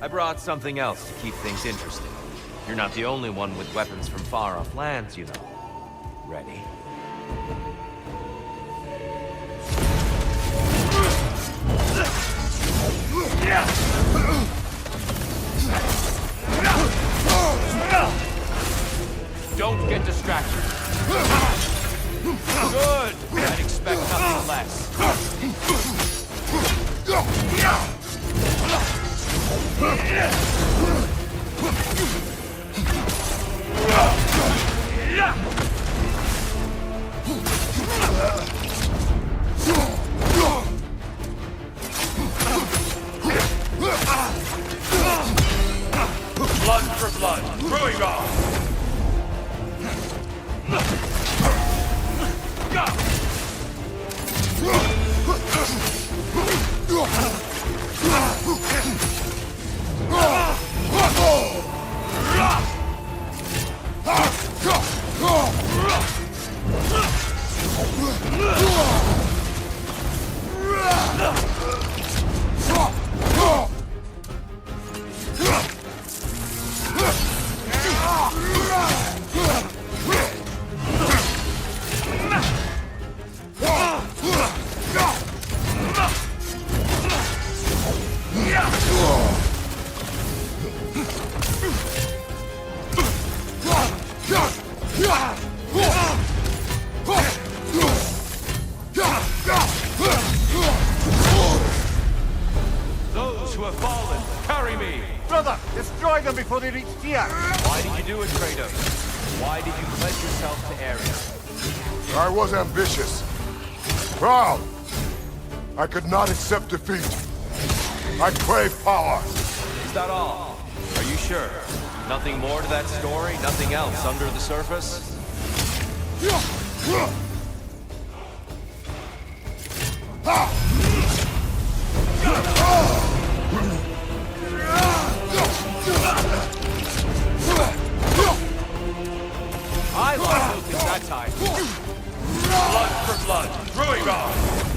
I brought something else to keep things interesting. You're not the only one with weapons from far-off lands, you know. Ready? Don't get distracted. Good! I'd expect nothing less. Blood for blood, Ragnarök! Those who have fallen, carry me! Brother, destroy them before they reach here! Why did you do it, Kratos? Why did you pledge yourself to Ares? I was ambitious. Proud. I could not accept defeat. I crave power. Is that all? Are you sure? Nothing more to that story? Nothing else under the surface? I lost focus that time. Blood for blood, Ragnarök!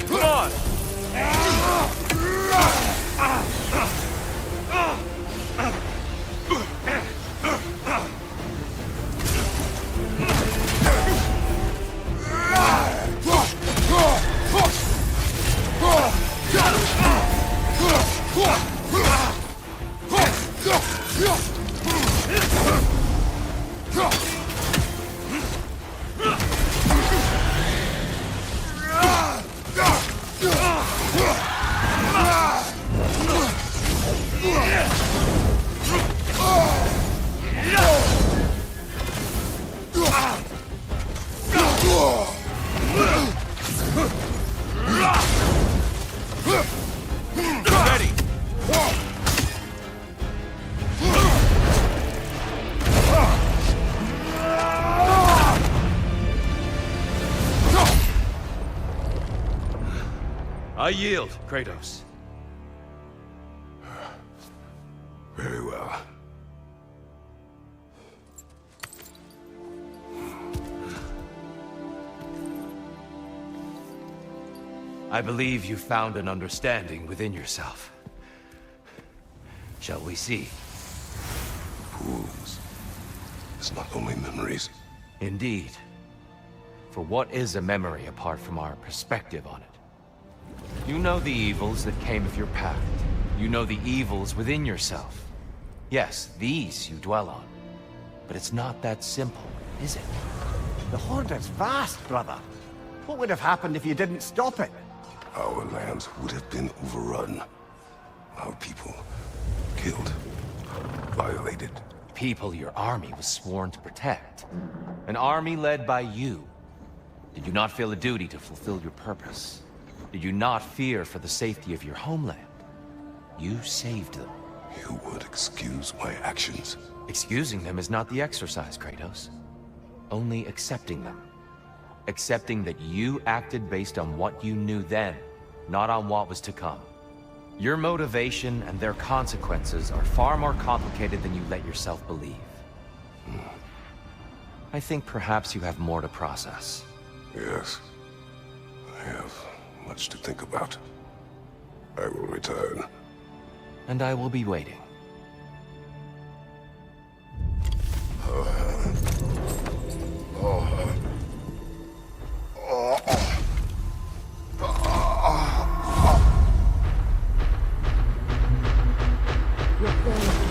Come on! Ready! I yield, Kratos. Very well. I believe you found an understanding within yourself. Shall we see? Wounds. It's not only memories. Indeed. For what is a memory apart from our perspective on it? You know the evils that came of your path. You know the evils within yourself. Yes, these you dwell on. But it's not that simple, is it? The Horde is vast, brother. What would have happened if you didn't stop it? Our lands would have been overrun. Our people killed, violated. People your army was sworn to protect. An army led by you. Did you not feel a duty to fulfill your purpose? Did you not fear for the safety of your homeland? You saved them. You would excuse my actions. Excusing them is not the exercise, Kratos. Only accepting them. Accepting that you acted based on what you knew then, not on what was to come. Your motivation and their consequences are far more complicated than you let yourself believe. I think perhaps you have more to process. Yes. I have much to think about. I will return. And I will be waiting.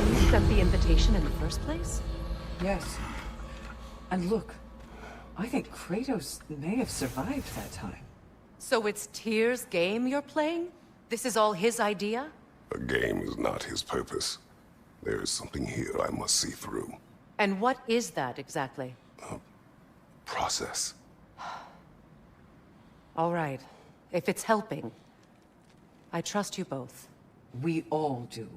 You sent the invitation in the first place? Yes. And look, I think Kratos may have survived that time. So it's Tyr's game you're playing? This is all his idea? A game is not his purpose. There is something here I must see through. And what is that exactly? Process. All right. If it's helping, I trust you both. We all do.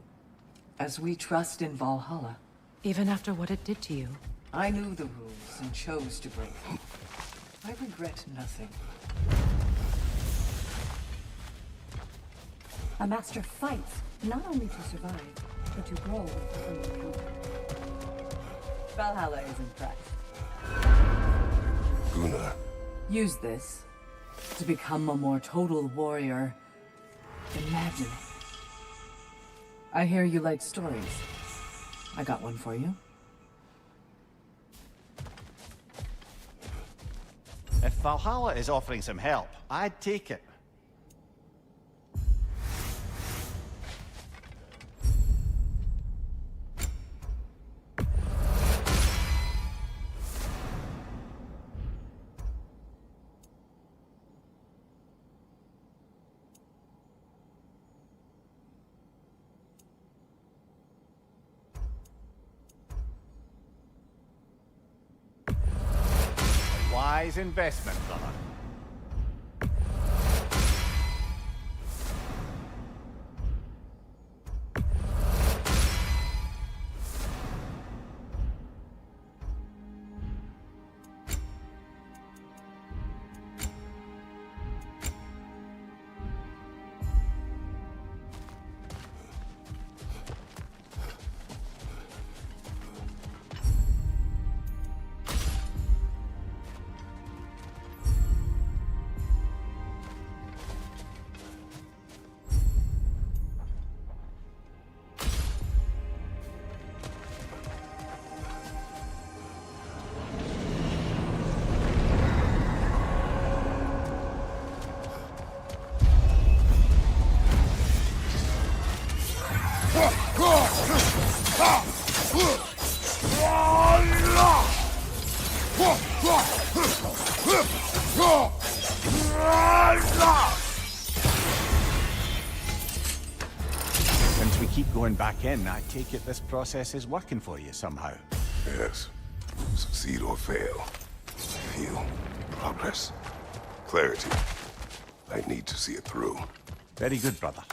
As we trust in Valhalla. Even after what it did to you. I knew the rules and chose to break them. I regret nothing. A master fights, not only to survive, but to grow with the encounter. Valhalla is impressed. Gunnar. Use this to become a more total warrior. Imagine. I hear you like stories. I got one for you. If Valhalla is offering some help, I'd take it. Wise investment, brother. Since we keep going back in, I take it this process is working for you somehow. Yes. Succeed or fail. I feel progress. Clarity. I need to see it through. Very good, brother.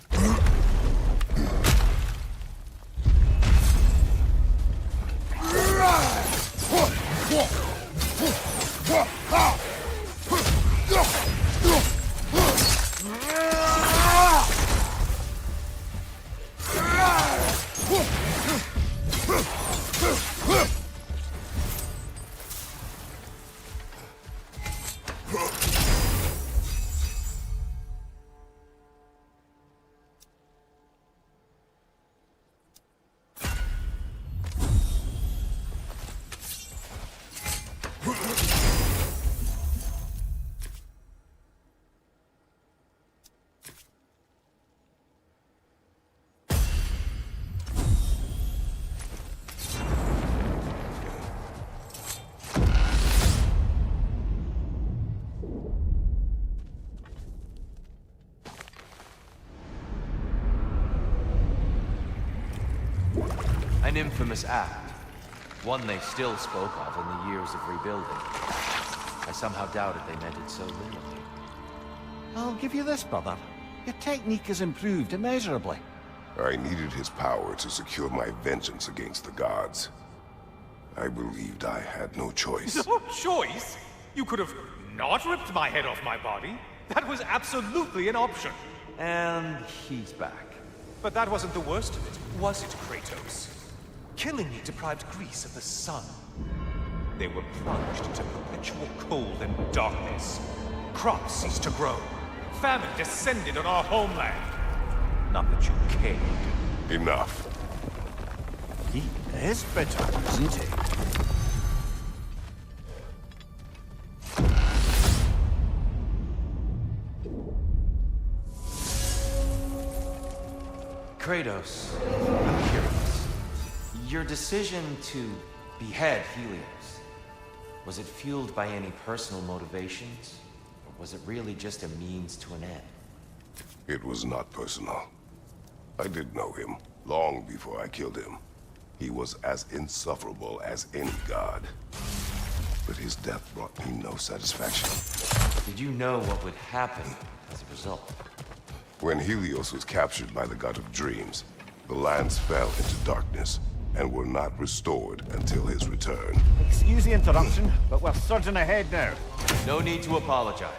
An infamous act. One they still spoke of in the years of rebuilding. I somehow doubted they meant it so literally. I'll give you this, brother. Your technique has improved immeasurably. I needed his power to secure my vengeance against the gods. I believed I had no choice. No choice? You could have not ripped my head off my body. That was absolutely an option. And he's back. But that wasn't the worst of it, was it, Kratos? Killing me deprived Greece of the sun. They were plunged into perpetual cold and darkness. Crops ceased to grow. Famine descended on our homeland. Not that you cared. Enough. He is bitter, isn't he? Kratos, I'm curious. Your decision to behead Helios, was it fueled by any personal motivations? Or was it really just a means to an end? It was not personal. I did know him, long before I killed him. He was as insufferable as any god. But his death brought me no satisfaction. Did you know what would happen as a result? When Helios was captured by the god of dreams, the lands fell into darkness and were not restored until his return. Excuse the interruption, but we're surging ahead now. No need to apologize.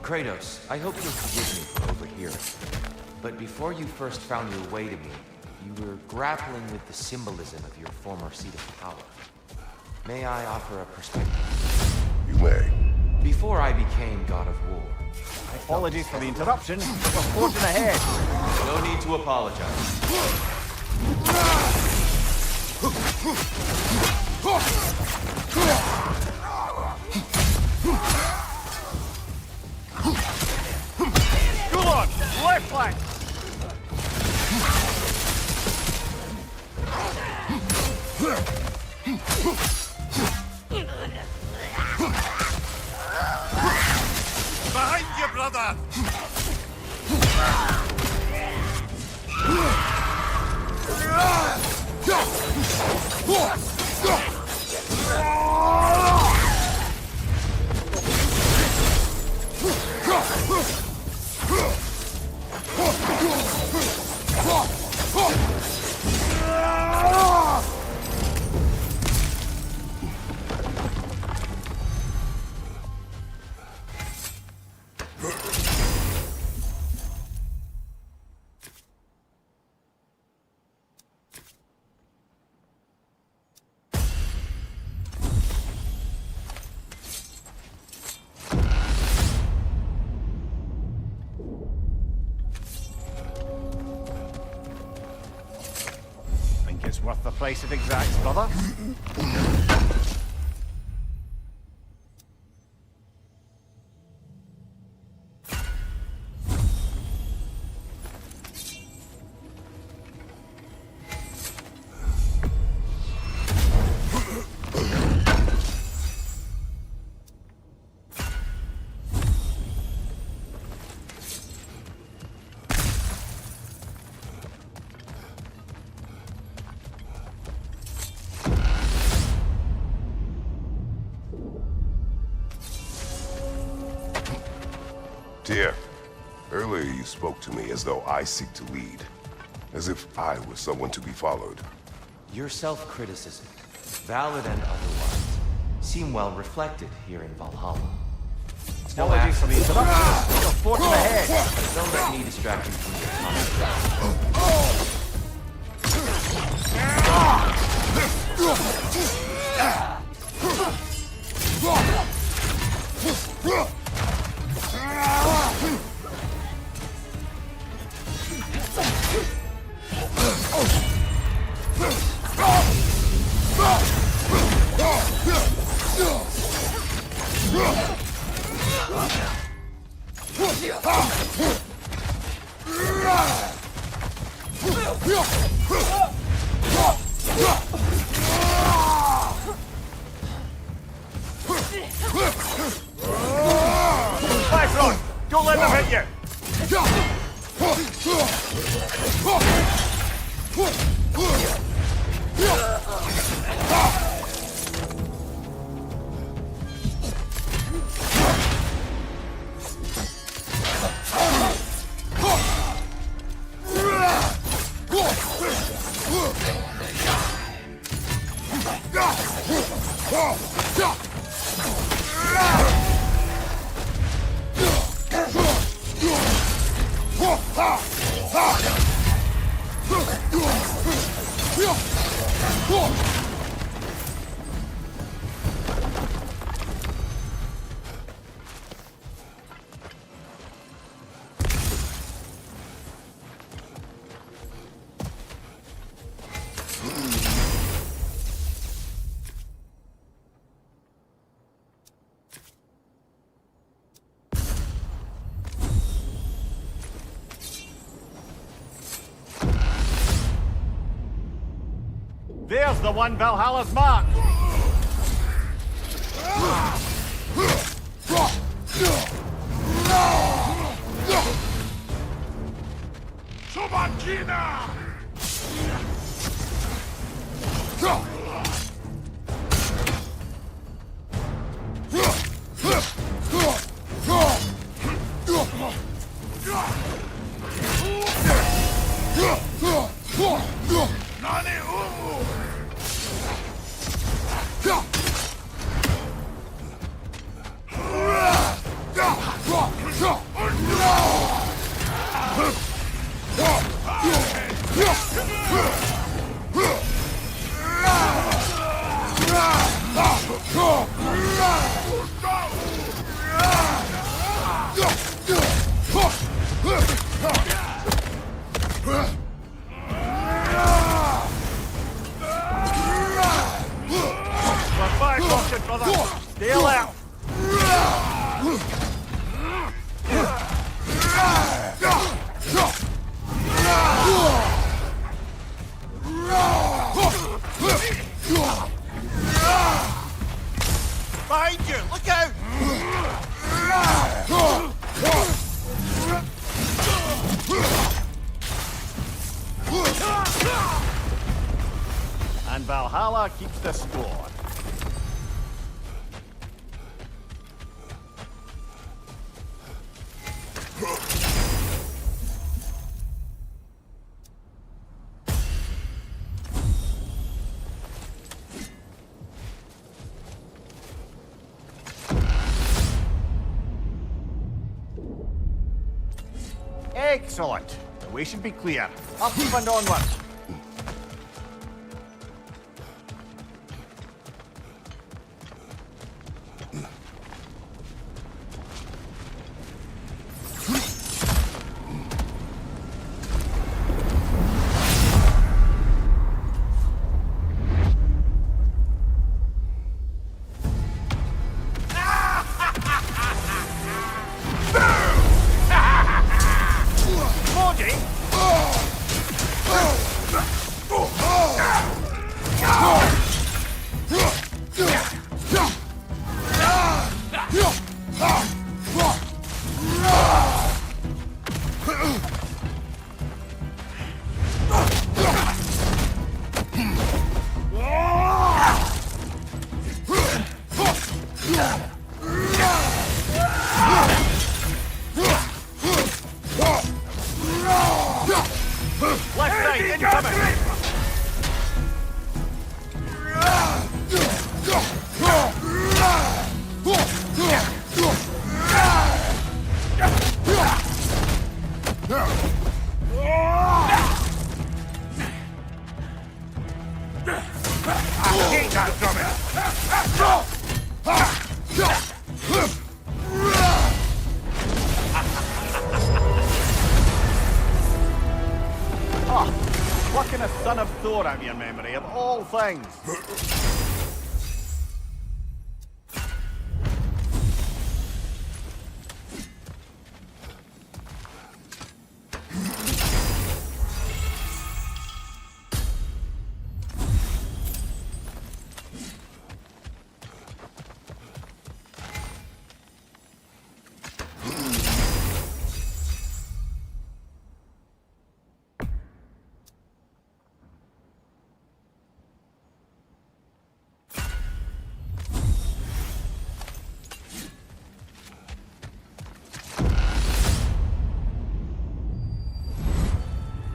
Kratos, I hope you'll forgive me for overhearing. But before you first found your way to me, you were grappling with the symbolism of your former seat of power. May I offer a perspective? You may. Before I became God of War, Apologies for the interruption, but we're forging ahead. no need to apologize. Go on, left flank. Behind you, brother! Think it's worth the price it exacts, brother? Tyr, earlier Earlier you spoke to me as though I seek to lead. As if I were someone to be followed. Your self-criticism, valid and otherwise, seem well reflected here in Valhalla. Apologies for the interruption. You're forking ahead. Don't let me distract you from your conversation. Bifrost, don't let them hit you. There's the one Valhalla's marked. Stay alert! Behind you! Look out! And Valhalla keeps the score. Excellent. The way should be clear. Up and onward. that from Plucking a son of Thor out of your memory, of all things.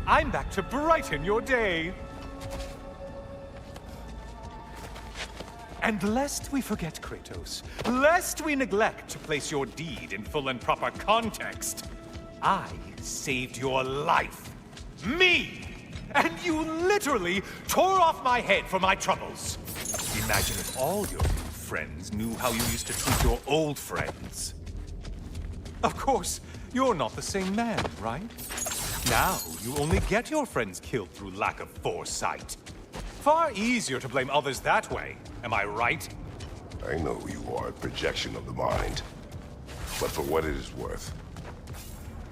I'm back to brighten your day. And lest we forget, Kratos, lest we neglect to place your deed in full and proper context, I saved your life. Me! And you literally tore off my head for my troubles. Imagine if all your new friends knew how you used to treat your old friends. Of course, you're not the same man, right? Now, you only get your friends killed through lack of foresight. Far easier to blame others that way, am I right? I know you are a projection of the mind. But for what it is worth,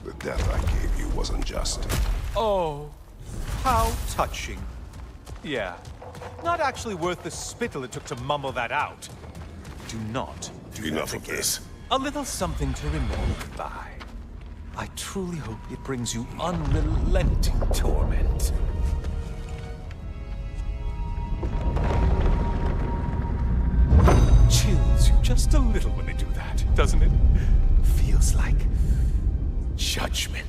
the death I gave you wasn't just. Oh, how touching. Yeah, not actually worth the spittle it took to mumble that out. Do not do Enough that of again. this. A little something to remember by. I truly hope it brings you unrelenting torment. Chills you just a little when they do that, doesn't it? Feels like judgment.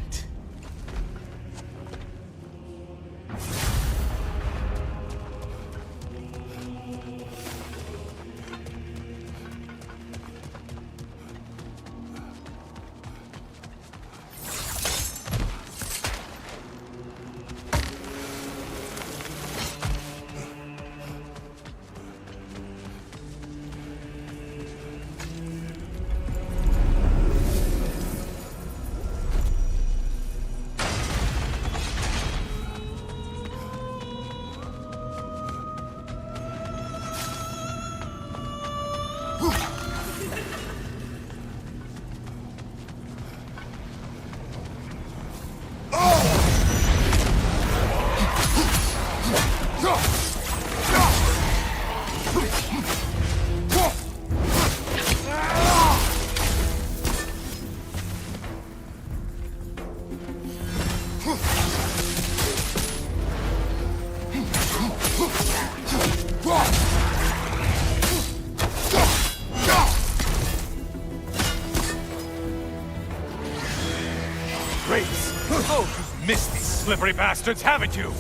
Oh, you've missed these slippery bastards, haven't you?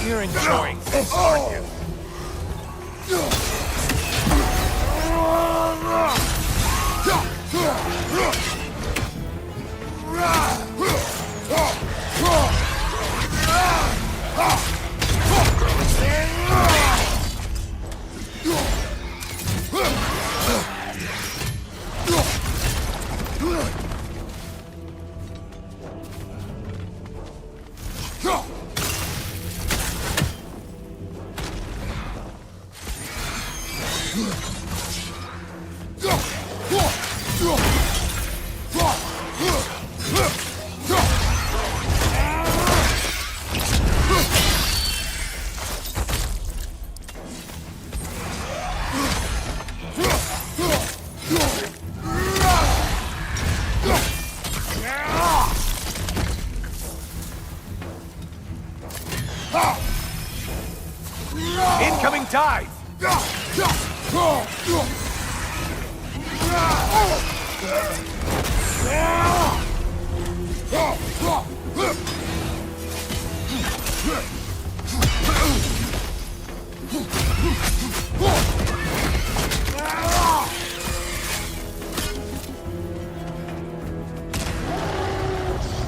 You're enjoying this, aren't you? Incoming dive!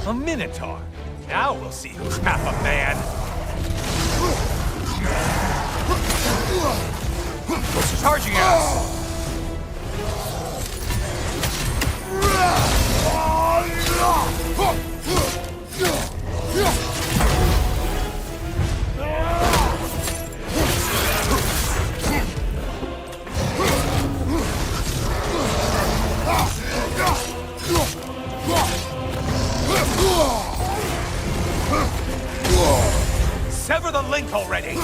A Minotaur. Now we'll see who's half a man. Charging at us! Sever the link already!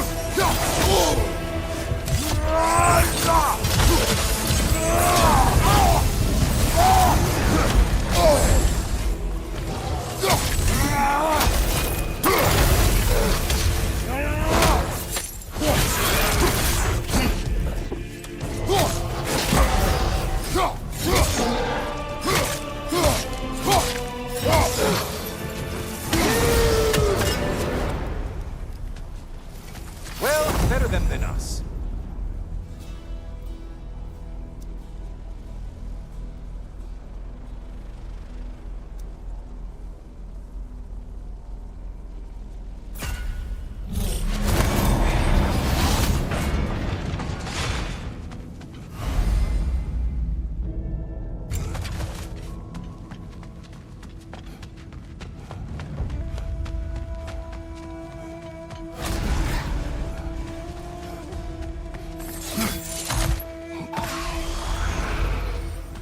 Well, better them than us.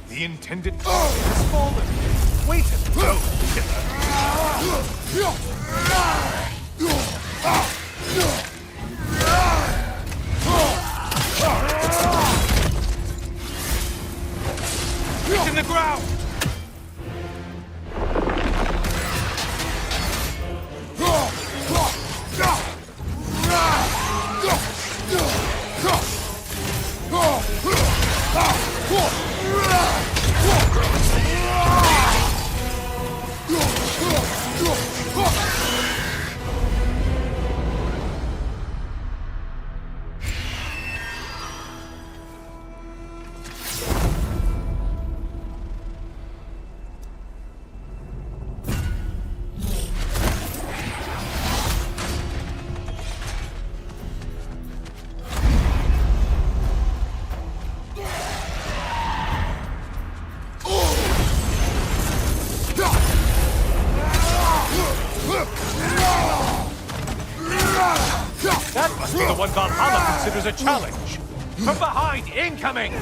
The intended target has fallen. Wait and go, killer! It's in the ground! That must be the one Valhalla considers a challenge. From behind, incoming!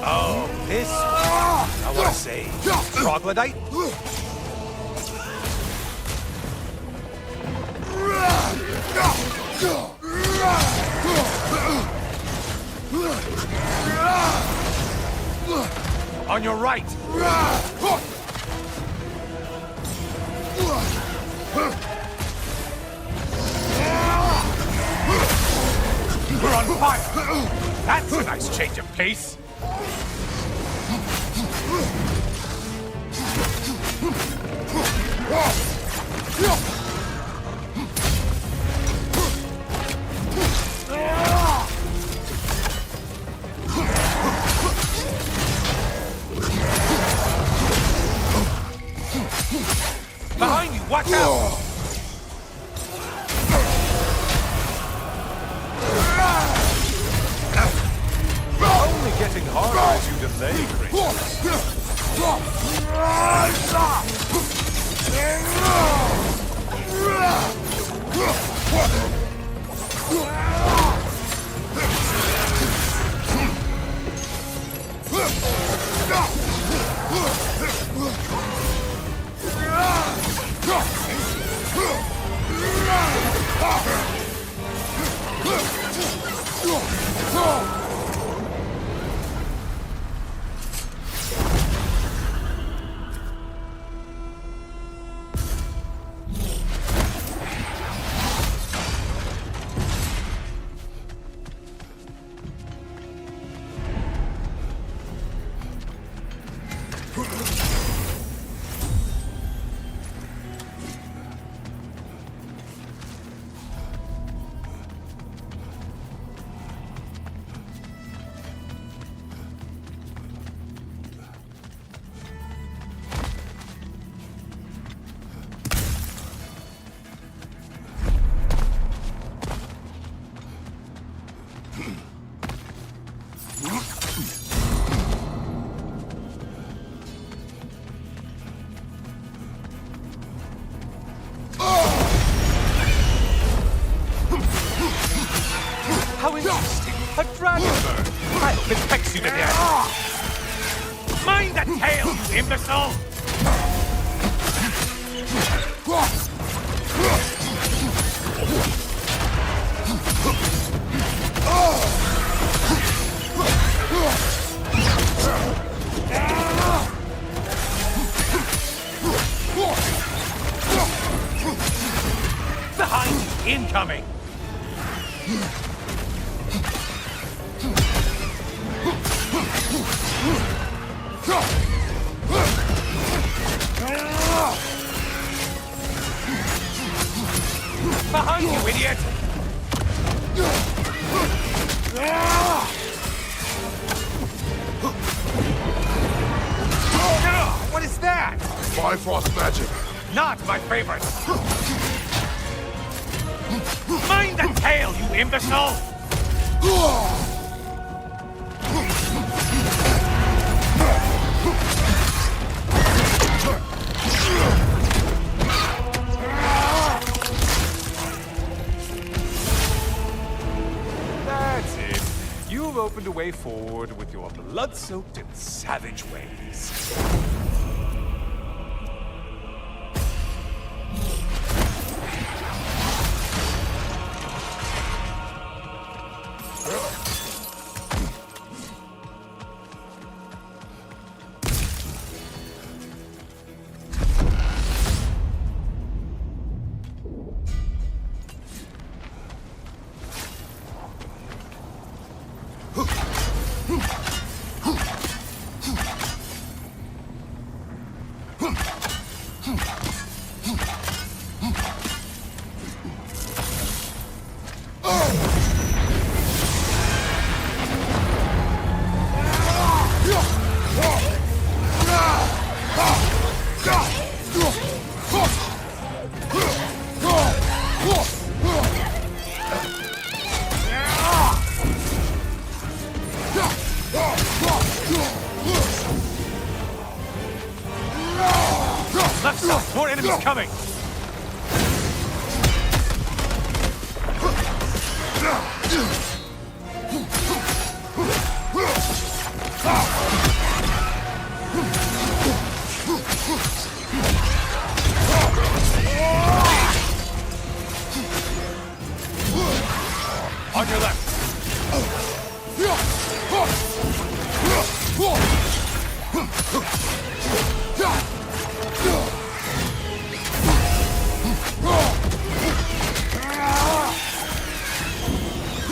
Oh, this? I want to say, troglodyte? On your right! We're on fire! That's a nice change of pace! Behind you, watch out! Only getting harder as you delay, Kratos. How interesting. A dragonbird. I hope it pecks you to death. Mind the tail, you imbecile! Behind you, incoming! Behind you, idiot! What is that? Bifrost magic. Not my favorite! Mind the tail, you imbecile! That's it. You've opened a way forward with your blood-soaked and savage ways. Left side, more enemies coming! On your left!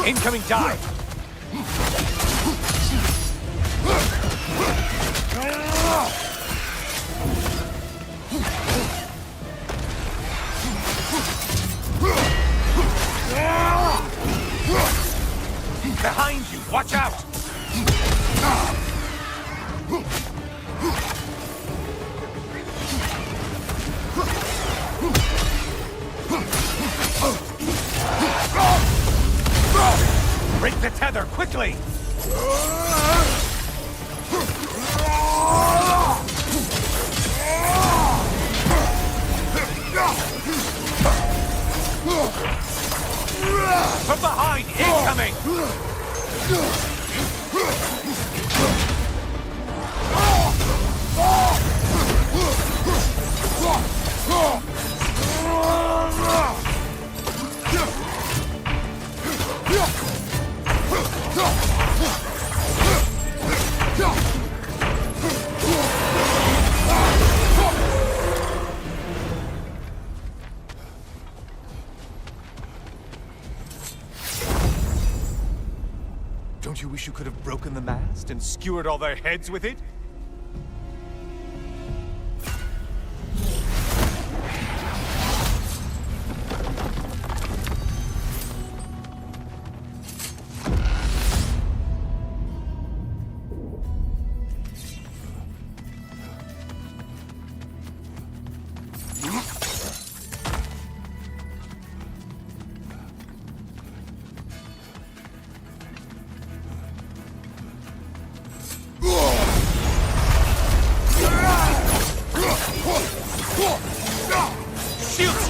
Incoming dive! Behind you, watch out! Break the tether, quickly! From behind, incoming! Don't you wish you could have broken the mast and skewered all their heads with it?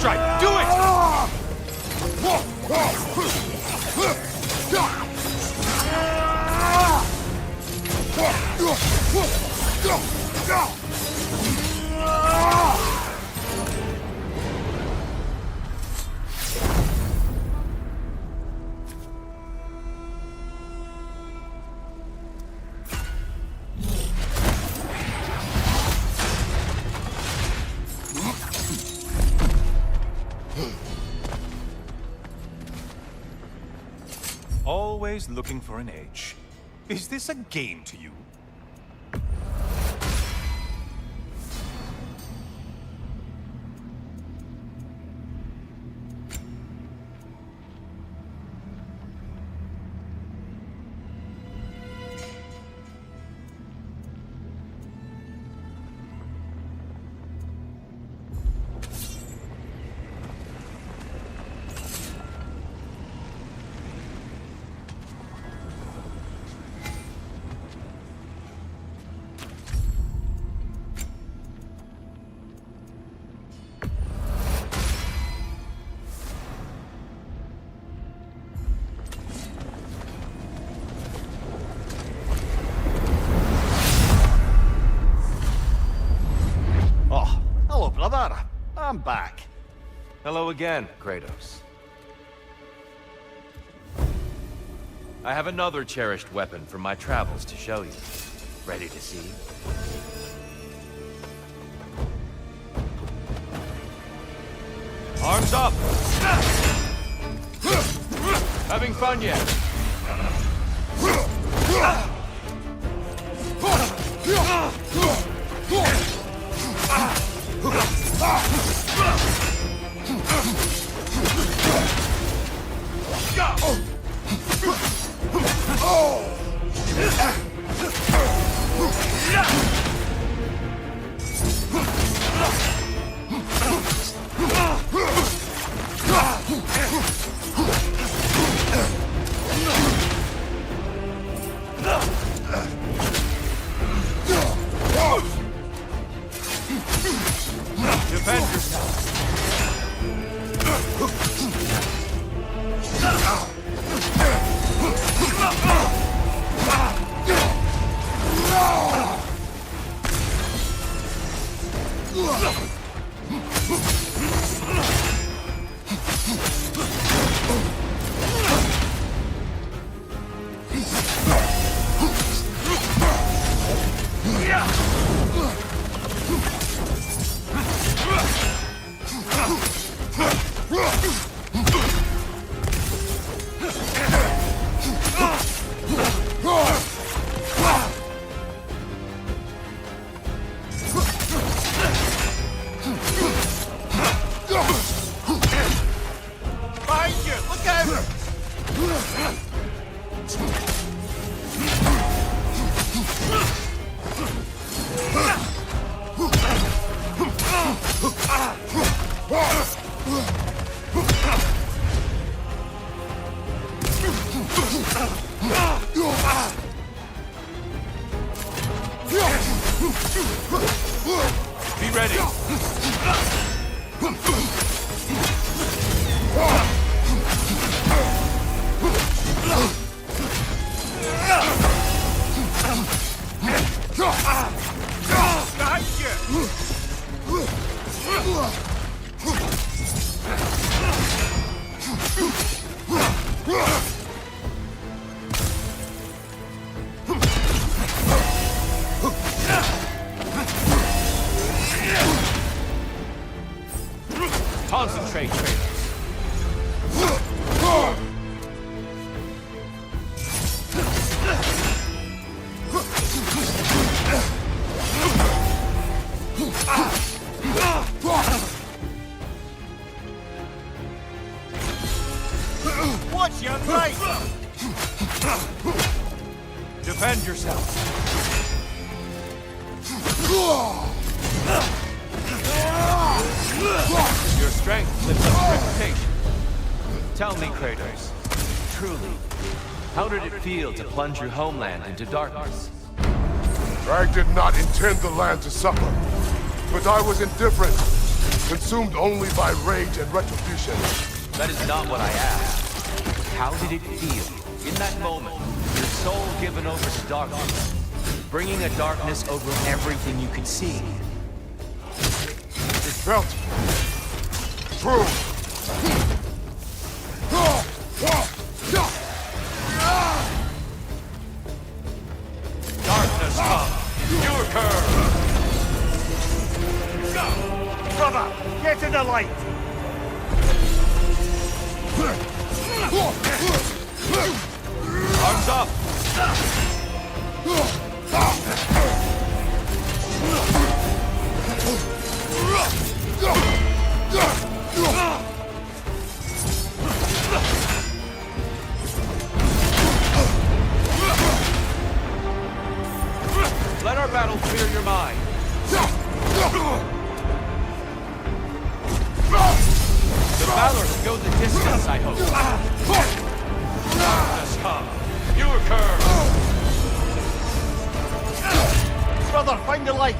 strike! Do it! Always looking for an edge. Is this a game to you? Brother, I'm back. Hello again, Kratos. I have another cherished weapon from my travels to show you. Ready to see? Arms up! Having fun yet? Defend yourself. Be ready. Concentrate, Kratos. Watch your right! Defend yourself. Your strength lifts up your reputation. Tell me, Kratos, truly, how did it feel to plunge your homeland into darkness? I did not intend the land to suffer, but I was indifferent. consumed only by rage and retribution. That is not what I asked. How did it feel, in that moment, your soul given over to darkness, bringing a darkness over everything you could see? It felt true. Darkness come. Your curve. Brother, get in the light! Arms up. Let our battle clear your mind. The valor will go the distance, I hope. Darkness come. Your curve. Brother, find the light!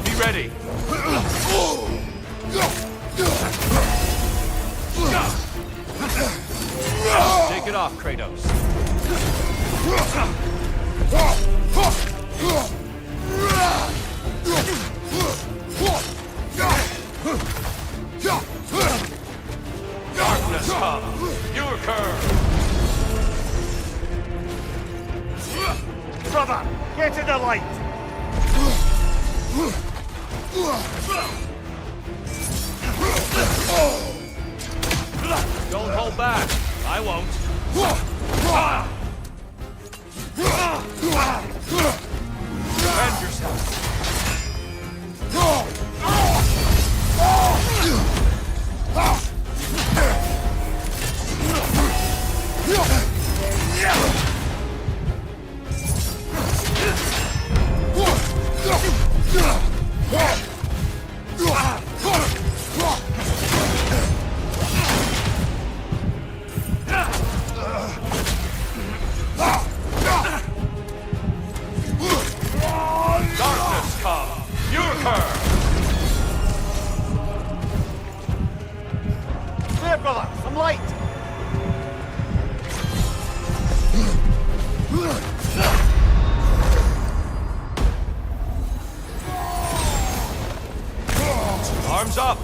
Be ready. Take it off, Kratos. Darkness come. Your curve. Brother, get in the light! Don't hold back. I won't. Defend yourself. Darkness come. Your curve. There, brother, some light! Arms up.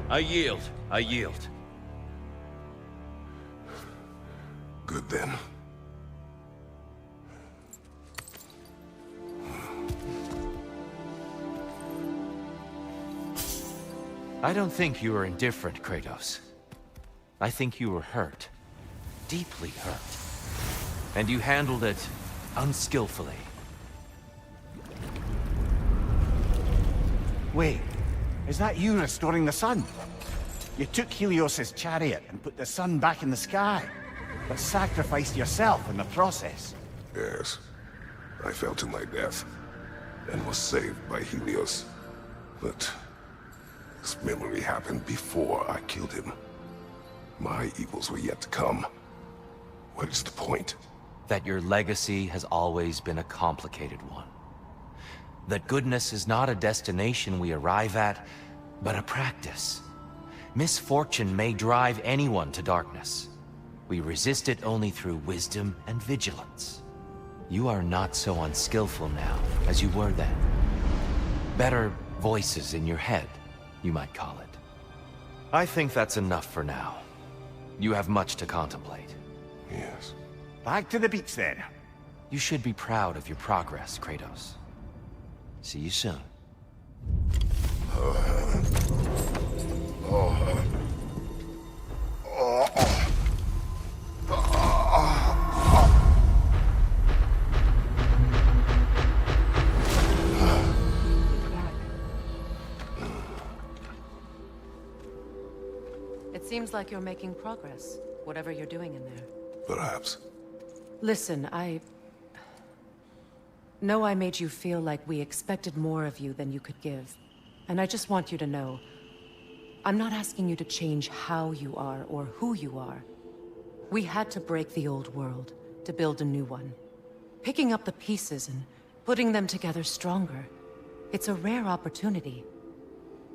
I yield. I yield. Good then. I don't think you were indifferent, Kratos. I think you were hurt. Deeply hurt. And you handled it unskillfully. Wait, is that you restoring the sun? You took Helios's chariot and put the sun back in the sky, but sacrificed yourself in the process. Yes. I fell to my death, and was saved by Helios. But this memory happened before I killed him. My evils were yet to come. What is the point? That your legacy has always been a complicated one. That goodness is not a destination we arrive at, but a practice. Misfortune may drive anyone to darkness. We resist it only through wisdom and vigilance. You are not so unskillful now as you were then. Better voices in your head, you might call it. I think that's enough for now. You have much to contemplate. Yes. Back to the beach then. You should be proud of your progress, Kratos. See you soon. It seems like you're making progress, whatever you're doing in there. Perhaps. Listen, I know I made you feel like we expected more of you than you could give. And I just want you to know, I'm not asking you to change how you are or who you are. We had to break the old world to build a new one. Picking up the pieces and putting them together stronger. It's a rare opportunity.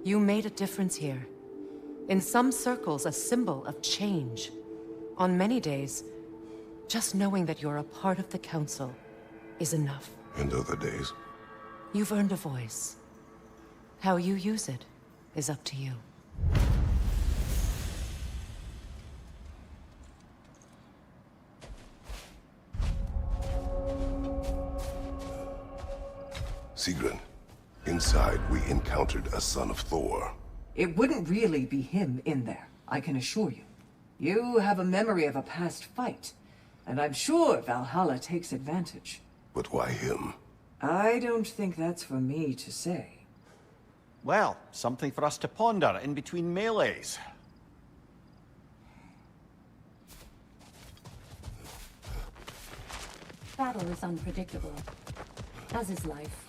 You made a difference here. In some circles, a symbol of change. On many days, just knowing that you're a part of the Council is enough. And other days? You've earned a voice. How you use it is up to you. Sigrun, inside we encountered a son of Thor. It wouldn't really be him in there, I can assure you. You have a memory of a past fight, and I'm sure Valhalla takes advantage. But why him? I don't think that's for me to say. Well, something for us to ponder in between melees. Battle is unpredictable, as is life.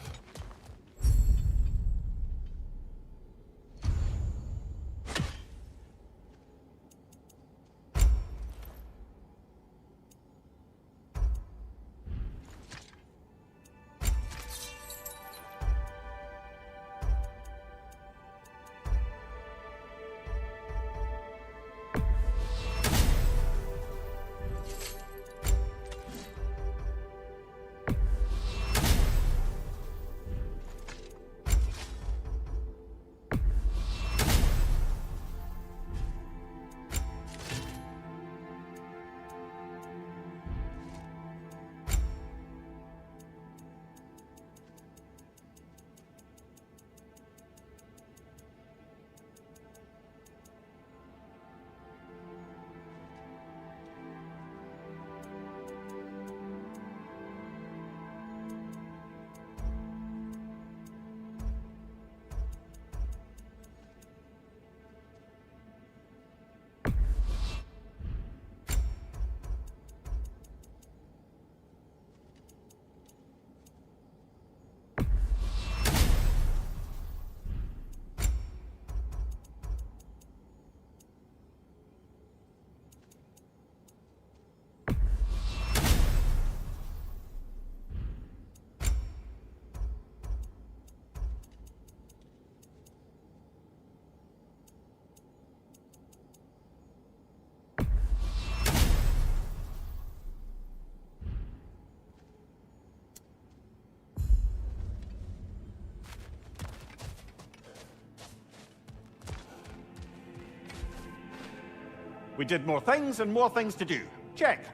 We did more things and more things to do. Check.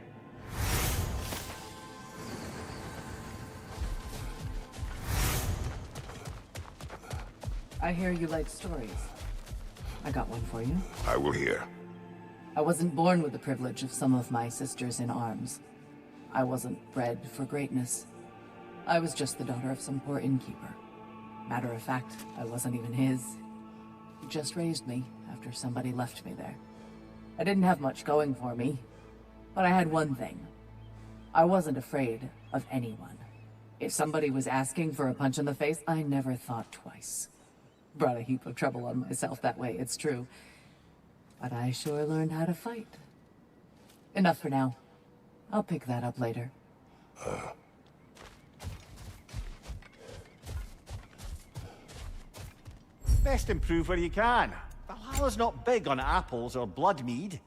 I hear you like stories. I got one for you. I will hear. I wasn't born with the privilege of some of my sisters in arms. I wasn't bred for greatness. I was just the daughter of some poor innkeeper. Matter of fact, I wasn't even his. He just raised me after somebody left me there. I didn't have much going for me, but I had one thing. I wasn't afraid of anyone. If somebody was asking for a punch in the face, I never thought twice. Brought a heap of trouble on myself that way, it's true. But I sure learned how to fight. Enough for now. I'll pick that up later. Best improve where you can. Valhalla's not big on apples or blood mead.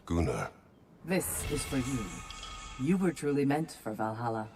Gunnar. This is for you. You were truly meant for Valhalla.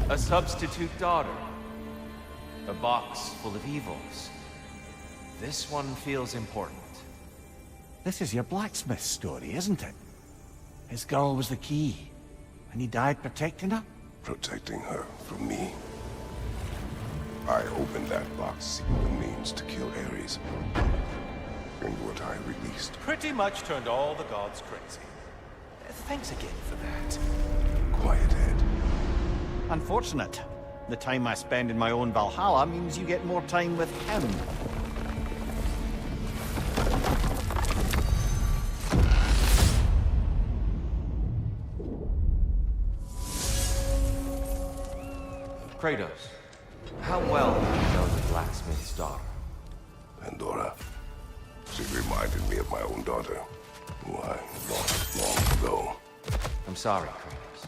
A substitute daughter. A box full of evils. This one feels important. This is your blacksmith story, isn't it? His girl was the key, and he died protecting her? Protecting her from me. I opened that box seeking the means to kill Ares. And what I released. Pretty much turned all the gods crazy. Thanks again for that. Quiet head. Unfortunate. The time I spend in my own Valhalla means you get more time with him. Kratos, how well do you know the blacksmith's daughter? Pandora. She reminded me of my own daughter, who I lost long ago. I'm sorry, Kratos.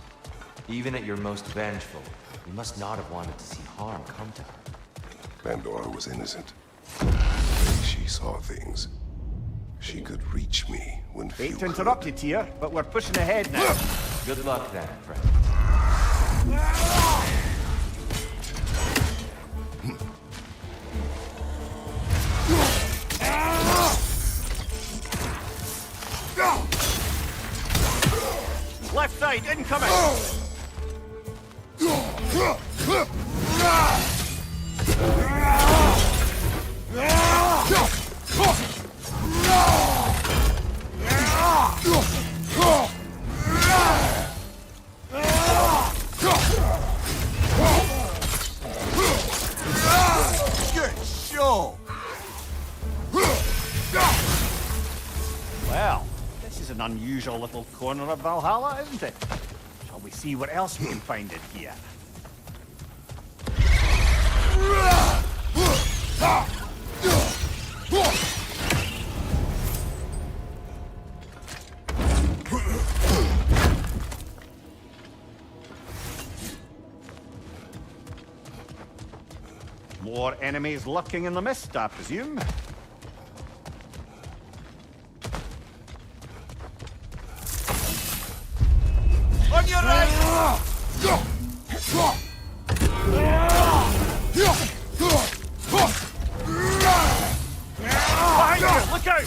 Even at your most vengeful, you must not have wanted to see harm come to her. Pandora was innocent. She saw things. She could reach me when few Hate to could. interrupt you, Tyr, but we're pushing ahead now. Good luck then, friend. Left side, incoming! Good show! Well, this is an unusual little corner of Valhalla, isn't it? Shall we see what else we can find in here? More enemies lurking in the mist, I presume. On your right! Behind you! Look out!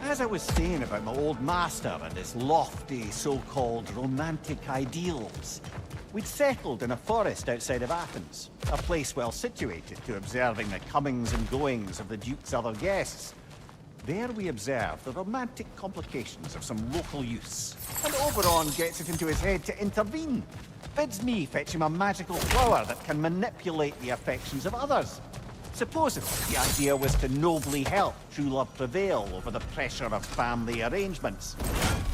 As I was saying about my old master and his lofty, so-called romantic ideals, we'd settled in a forest outside of Athens, a place well situated to observing the comings and goings of the Duke's other guests. There we observed the romantic complications of some local youths, and Oberon gets it into his head to intervene. Bids me fetch him a magical flower that can manipulate the affections of others. Supposedly, the idea was to nobly help true love prevail over the pressure of family arrangements.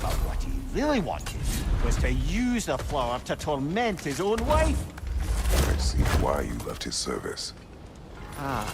But what he really wanted was to use the flower to torment his own wife. I see why you left his service. Aye.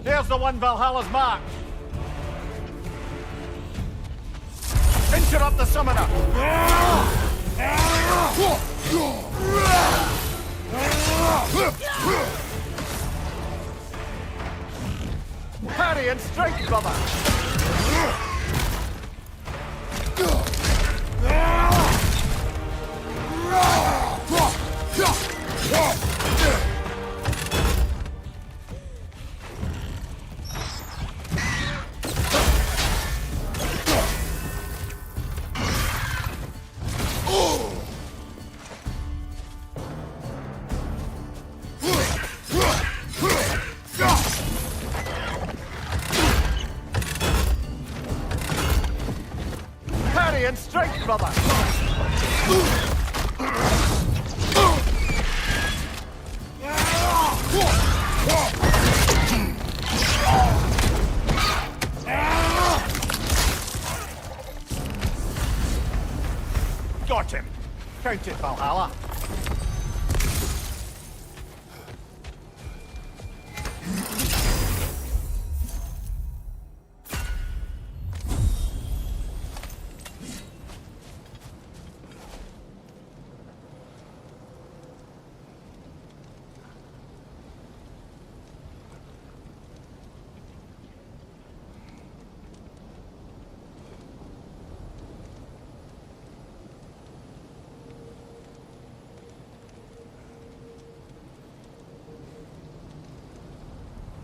There's the one Valhalla's marked. Interrupt the summoner. Parry and strike, brother. Parry and strike, brother. Got him. Count it, Valhalla.